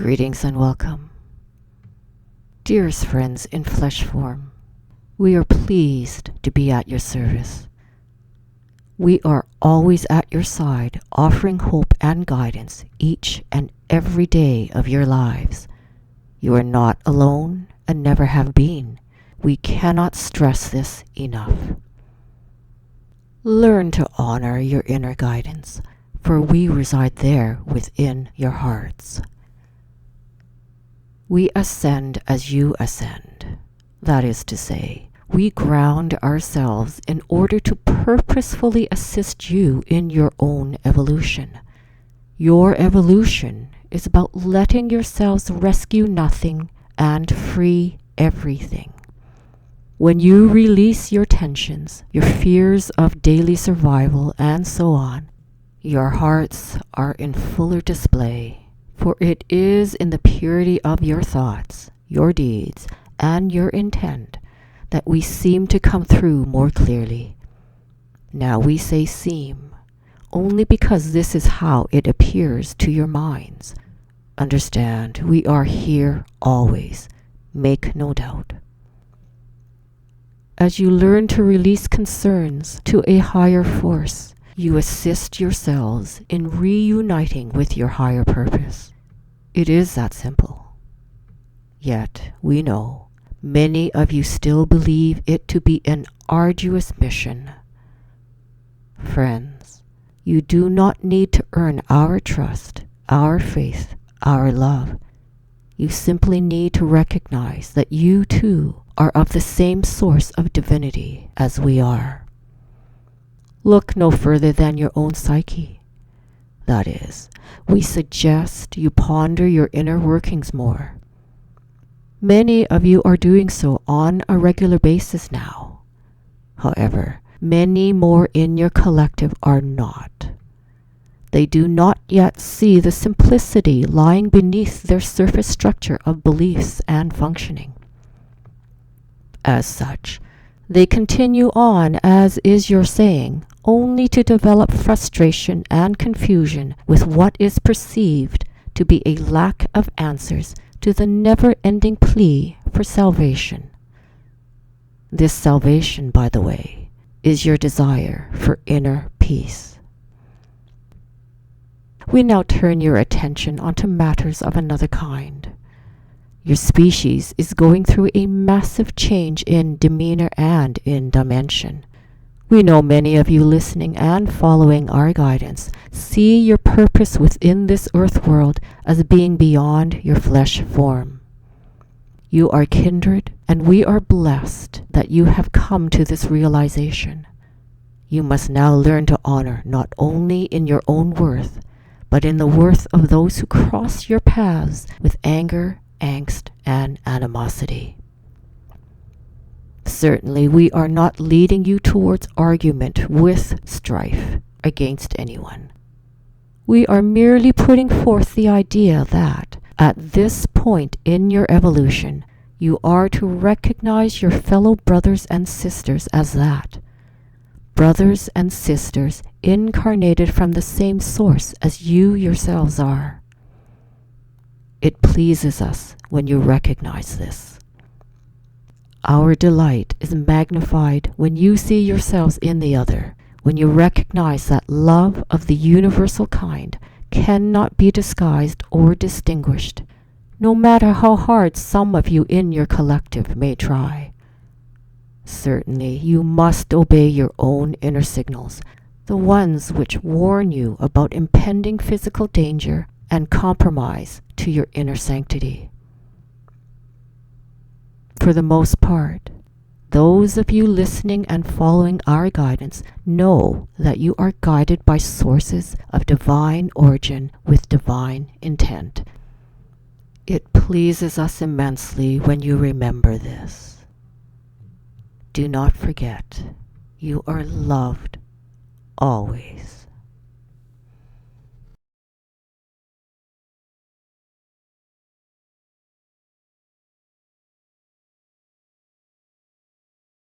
Greetings and welcome. Dearest friends in flesh form, we are pleased to be at your service. We are always at your side, offering hope and guidance each and every day of your lives. You are not alone and never have been. We cannot stress this enough. Learn to honor your inner guidance, for we reside there within your hearts. We ascend as you ascend. That is to say, we ground ourselves in order to purposefully assist you in your own evolution. Your evolution is about letting yourselves rescue nothing and free everything. When you release your tensions, your fears of daily survival, and so on, your hearts are in fuller display. For it is in the purity of your thoughts, your deeds, and your intent that we seem to come through more clearly. Now we say seem, only because this is how it appears to your minds. Understand, we are here always. Make no doubt. As you learn to release concerns to a higher force, you assist yourselves in reuniting with your higher purpose. It is that simple. Yet, we know, many of you still believe it to be an arduous mission. Friends, you do not need to earn our trust, our faith, our love. You simply need to recognize that you too are of the same source of divinity as we are. Look no further than your own psyche. That is, we suggest you ponder your inner workings more. Many of you are doing so on a regular basis now. However, many more in your collective are not. They do not yet see the simplicity lying beneath their surface structure of beliefs and functioning. As such, they continue on, as is your saying, only to develop frustration and confusion with what is perceived to be a lack of answers to the never-ending plea for salvation. This salvation, by the way, is your desire for inner peace. We now turn your attention onto matters of another kind. Your species is going through a massive change in demeanor and in dimension. We know many of you listening and following our guidance see your purpose within this earth world as being beyond your flesh form. You are kindred, and we are blessed that you have come to this realization. You must now learn to honor not only in your own worth, but in the worth of those who cross your paths with anger, angst, and animosity. Certainly, we are not leading you towards argument with strife against anyone. We are merely putting forth the idea that, at this point in your evolution, you are to recognize your fellow brothers and sisters as that. Brothers and sisters incarnated from the same source as you yourselves are. It pleases us when you recognize this. Our delight is magnified when you see yourselves in the other, when you recognize that love of the universal kind cannot be disguised or distinguished, no matter how hard some of you in your collective may try. Certainly, you must obey your own inner signals, the ones which warn you about impending physical danger and compromise to your inner sanctity. For the most part, those of you listening and following our guidance know that you are guided by sources of divine origin with divine intent. It pleases us immensely when you remember this. Do not forget, you are loved always.